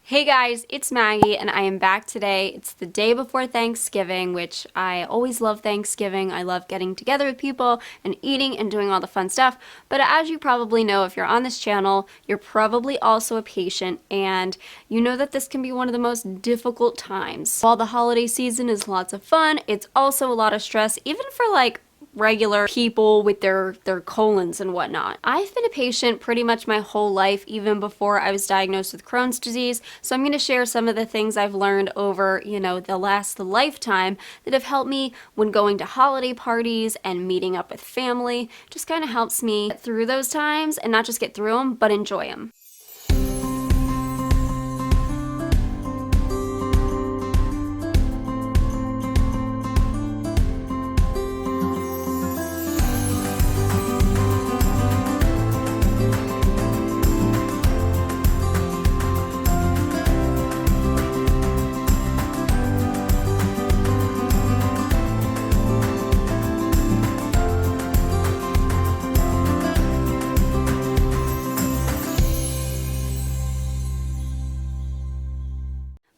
Hey guys, it's Maggie and I am back today. It's the day before Thanksgiving, which I always love Thanksgiving. I love getting together with people and eating and doing all the fun stuff. But as you probably know, if you're on this channel, you're probably also a patient and you know that this can be one of the most difficult times. While the holiday season is lots of fun, it's also a lot of stress, even for regular people with their colons and whatnot. I've been a patient pretty much my whole life, even before I was diagnosed with Crohn's disease, so I'm going to share some of the things I've learned over, the last lifetime that have helped me when going to holiday parties and meeting up with family. Just kind of helps me get through those times and not just get through them, but enjoy them.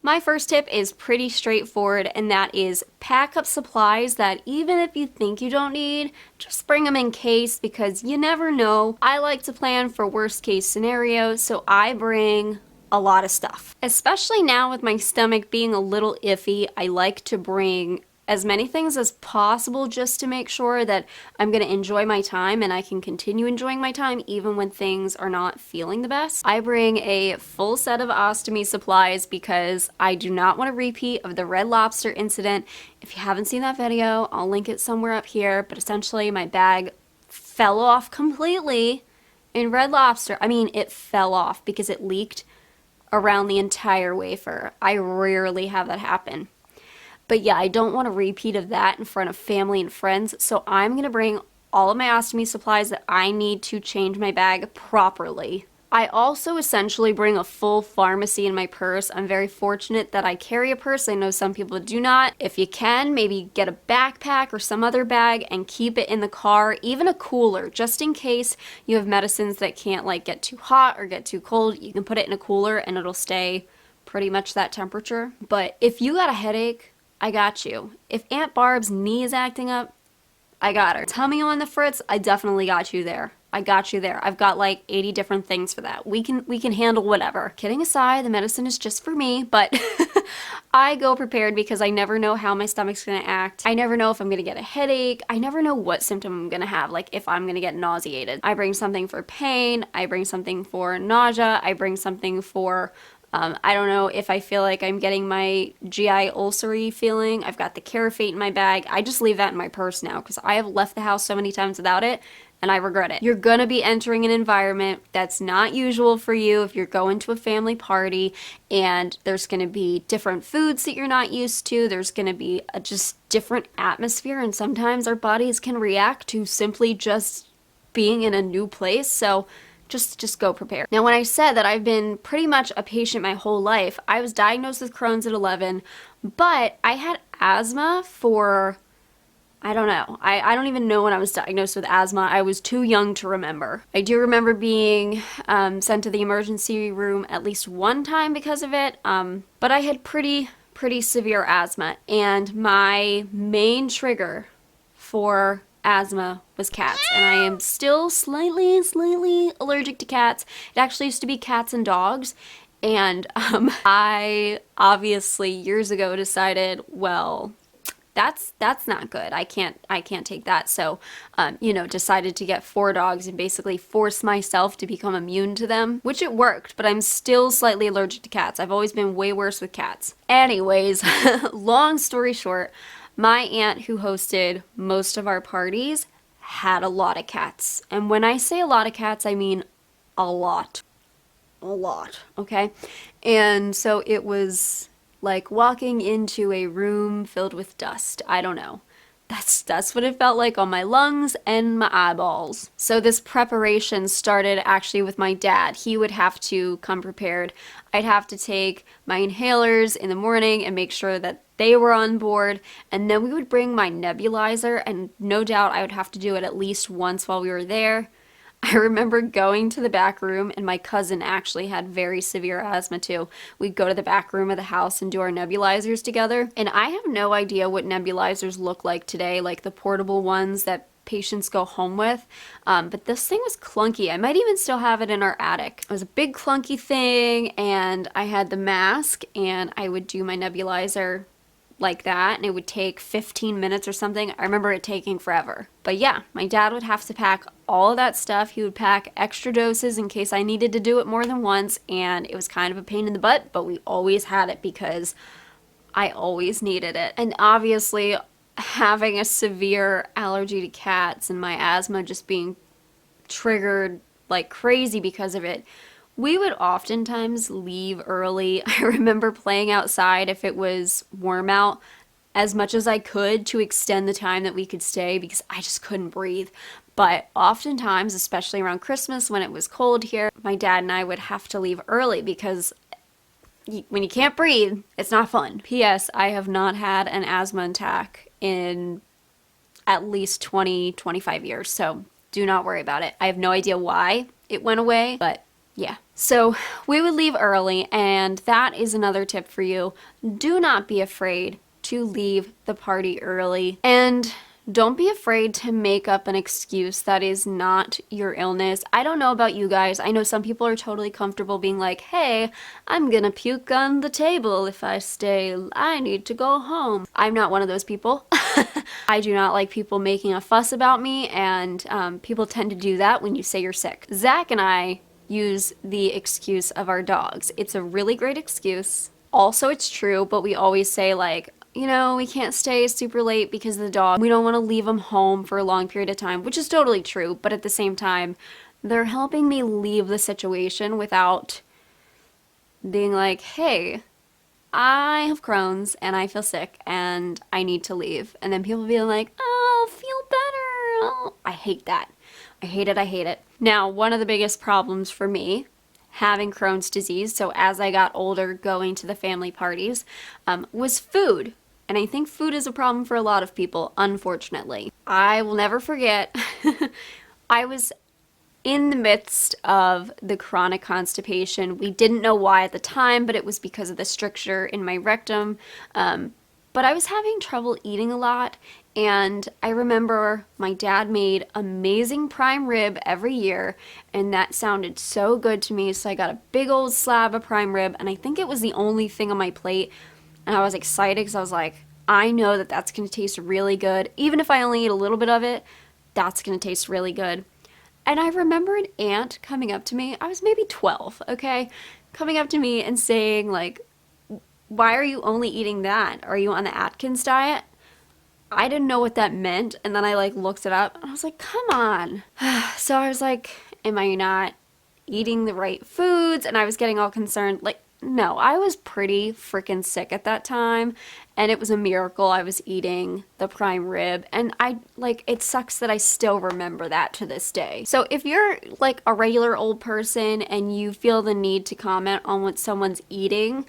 My first tip is pretty straightforward, and that is pack up supplies that even if you think you don't need, just bring them in case, because you never know. I like to plan for worst case scenarios, so I bring a lot of stuff. Especially now with my stomach being a little iffy, I like to bring as many things as possible just to make sure that I'm going to enjoy my time and I can continue enjoying my time even when things are not feeling the best. I bring a full set of ostomy supplies because I do not want a repeat of the Red Lobster incident. If you haven't seen that video, I'll link it somewhere up here, but essentially my bag fell off completely in Red Lobster. I mean, it fell off because it leaked around the entire wafer. I rarely have that happen. But yeah, I don't want a repeat of that in front of family and friends, so I'm going to bring all of my ostomy supplies that I need to change my bag properly. I also essentially bring a full pharmacy in my purse. I'm very fortunate that I carry a purse. I know some people do not. If you can, maybe get a backpack or some other bag and keep it in the car, even a cooler, just in case you have medicines that can't get too hot or get too cold. You can put it in a cooler and it'll stay pretty much that temperature. But if you got a headache, I got you. If Aunt Barb's knee is acting up, I got her. Tummy on the fritz, I definitely got you there. I got you there. I've got like 80 different things for that. We can handle whatever. Kidding aside, the medicine is just for me, but I go prepared because I never know how my stomach's gonna act. I never know if I'm gonna get a headache. I never know what symptom I'm gonna have, like if I'm gonna get nauseated. I bring something for pain. I bring something for nausea. I bring something for I don't know if I feel like I'm getting my GI ulcery feeling. I've got the Carafate in my bag. I just leave that in my purse now because I have left the house so many times without it and I regret it. You're gonna be entering an environment that's not usual for you if you're going to a family party, and there's gonna be different foods that you're not used to. There's gonna be a just different atmosphere, and sometimes our bodies can react to simply just being in a new place. So just go prepared. Now, when I said that I've been pretty much a patient my whole life, I was diagnosed with Crohn's at 11, but I had asthma for, I don't know. I don't even know when I was diagnosed with asthma. I was too young to remember. I do remember being sent to the emergency room at least one time because of it, but I had pretty severe asthma, and my main trigger for asthma was cats, and I am still slightly allergic to cats. It actually used to be cats and dogs, and I obviously years ago decided, well, that's not good. I can't take that. So decided to get 4 dogs and basically force myself to become immune to them, which it worked, but I'm still slightly allergic to cats. I've always been way worse with cats. Anyways, long story short, my aunt, who hosted most of our parties, had a lot of cats. And when I say a lot of cats, I mean a lot. A lot, okay? And so it was like walking into a room filled with dust. I don't know. That's what it felt like on my lungs and my eyeballs. So this preparation started actually with my dad. He would have to come prepared. I'd have to take my inhalers in the morning and make sure that they were on board, and then we would bring my nebulizer, and no doubt I would have to do it at least once while we were there. I remember going to the back room, and my cousin actually had very severe asthma too. We'd go to the back room of the house and do our nebulizers together. And I have no idea what nebulizers look like today, like the portable ones that patients go home with. But this thing was clunky. I might even still have it in our attic. It was a big clunky thing, and I had the mask, and I would do my nebulizer like that, and it would take 15 minutes or something. I remember it taking forever. But yeah, my dad would have to pack all of that stuff. He would pack extra doses in case I needed to do it more than once, and it was kind of a pain in the butt, but we always had it because I always needed it. And obviously, having a severe allergy to cats and my asthma just being triggered like crazy because of it, we would oftentimes leave early. I remember playing outside if it was warm out as much as I could to extend the time that we could stay because I just couldn't breathe. But oftentimes, especially around Christmas when it was cold here, my dad and I would have to leave early because when you can't breathe, it's not fun. P.S. I have not had an asthma attack in at least 20, 25 years, so do not worry about it. I have no idea why it went away, but yeah. So we would leave early, and that is another tip for you. Do not be afraid to leave the party early, and don't be afraid to make up an excuse that is not your illness. I don't know about you guys. I know some people are totally comfortable being like, hey, I'm gonna puke on the table if I stay. I need to go home. I'm not one of those people. I do not like people making a fuss about me, and people tend to do that when you say you're sick. Zach and I use the excuse of our dogs. It's a really great excuse. Also, it's true, but we always say like, you know, we can't stay super late because of the dog. We don't want to leave them home for a long period of time, which is totally true. But at the same time, they're helping me leave the situation without being like, hey, I have Crohn's and I feel sick and I need to leave. And then people being like, oh, feel better. Oh. I hate that. I hate it. I hate it. Now, one of the biggest problems for me having Crohn's disease, so as I got older going to the family parties, was food. And I think food is a problem for a lot of people, unfortunately. I will never forget, I was in the midst of the chronic constipation. We didn't know why at the time, but it was because of the stricture in my rectum. But I was having trouble eating a lot, and I remember my dad made amazing prime rib every year, and that sounded so good to me, so I got a big old slab of prime rib, and I think it was the only thing on my plate, and I was excited because I was like, I know that that's going to taste really good. Even if I only eat a little bit of it, that's going to taste really good. And I remember an aunt coming up to me, I was maybe 12, okay, coming up to me and saying like, why are you only eating that? Are you on the Atkins diet? I didn't know what that meant, and then I like looked it up, and I was like, come on. So I was like, am I not eating the right foods? And I was getting all concerned. Like, no, I was pretty freaking sick at that time, and it was a miracle I was eating the prime rib, and it sucks that I still remember that to this day. So if you're like a regular old person and you feel the need to comment on what someone's eating,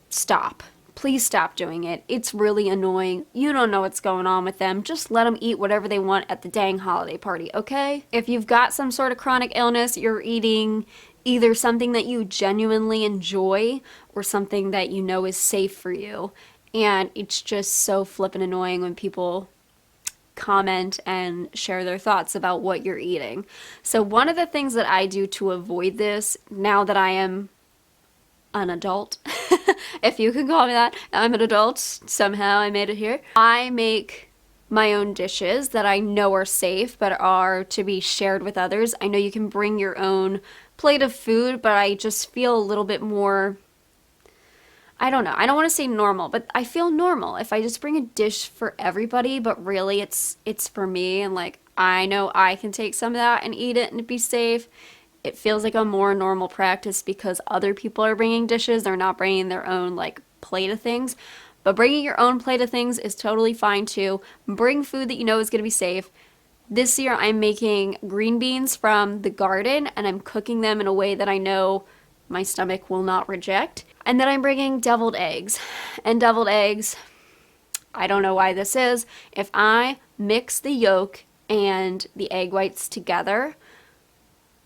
stop. Please stop doing it. It's really annoying. You don't know what's going on with them. Just let them eat whatever they want at the dang holiday party, okay? If you've got some sort of chronic illness, you're eating either something that you genuinely enjoy or something that you know is safe for you. And it's just so flippin' annoying when people comment and share their thoughts about what you're eating. So one of the things that I do to avoid this, now that I am an adult, if you can call me that, I'm an adult, somehow I made it here. I make my own dishes that I know are safe but are to be shared with others. I know you can bring your own plate of food, but I just feel a little bit more, I don't know, I don't want to say normal, but I feel normal if I just bring a dish for everybody, but really it's for me, and like I know I can take some of that and eat it and be safe. It feels like a more normal practice because other people are bringing dishes. They're not bringing their own like plate of things. But bringing your own plate of things is totally fine too. Bring food that you know is going to be safe. This year I'm making green beans from the garden, and I'm cooking them in a way that I know my stomach will not reject. And then I'm bringing deviled eggs. And deviled eggs, I don't know why this is. If I mix the yolk and the egg whites together,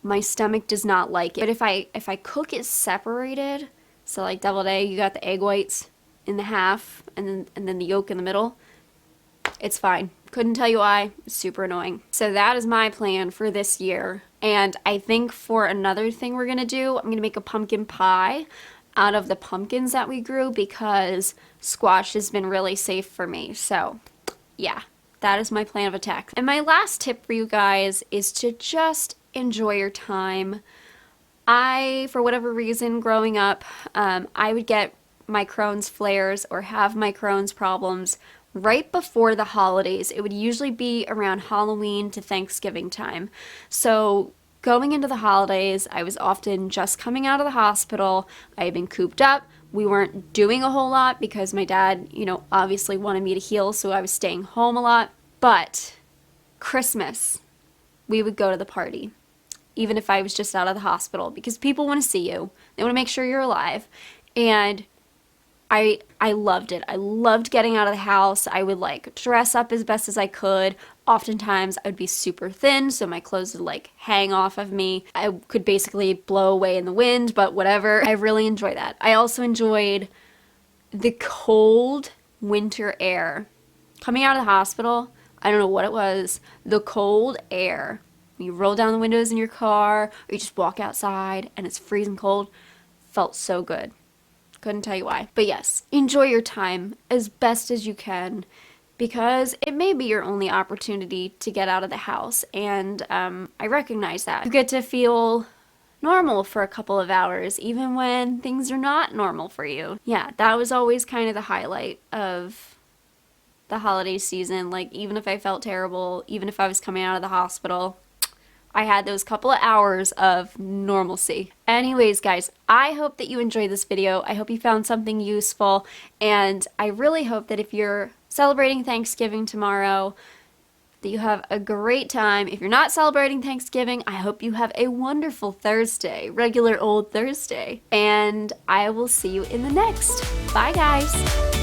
my stomach does not like it. But if I cook it separated, so like deviled egg, you got the egg whites in the half and then the yolk in the middle, it's fine. Couldn't tell you why. It's super annoying. So that is my plan for this year. And I think for another thing we're gonna do, I'm gonna make a pumpkin pie out of the pumpkins that we grew because squash has been really safe for me. So yeah, that is my plan of attack. And my last tip for you guys is to just enjoy your time. For whatever reason, growing up, I would get my Crohn's flares or have my Crohn's problems right before the holidays. It would usually be around Halloween to Thanksgiving time. So going into the holidays, I was often just coming out of the hospital. I had been cooped up. We weren't doing a whole lot because my dad, obviously wanted me to heal, so I was staying home a lot. But Christmas, we would go to the party, even if I was just out of the hospital, because people want to see you. They want to make sure you're alive. And I loved it. I loved getting out of the house. I would dress up as best as I could. Oftentimes I would be super thin, so my clothes would hang off of me. I could basically blow away in the wind, but whatever. I really enjoy that. I also enjoyed the cold winter air. Coming out of the hospital, I don't know what it was, the cold air. You roll down the windows in your car, or you just walk outside and it's freezing cold. Felt so good. Couldn't tell you why. But yes, enjoy your time as best as you can because it may be your only opportunity to get out of the house. And I recognize that. You get to feel normal for a couple of hours, even when things are not normal for you. Yeah, that was always kind of the highlight of the holiday season. Even if I felt terrible, even if I was coming out of the hospital, I had those couple of hours of normalcy. Anyways, guys, I hope that you enjoyed this video. I hope you found something useful, and I really hope that if you're celebrating Thanksgiving tomorrow, that you have a great time. If you're not celebrating Thanksgiving, I hope you have a wonderful Thursday, regular old Thursday, and I will see you in the next. Bye, guys.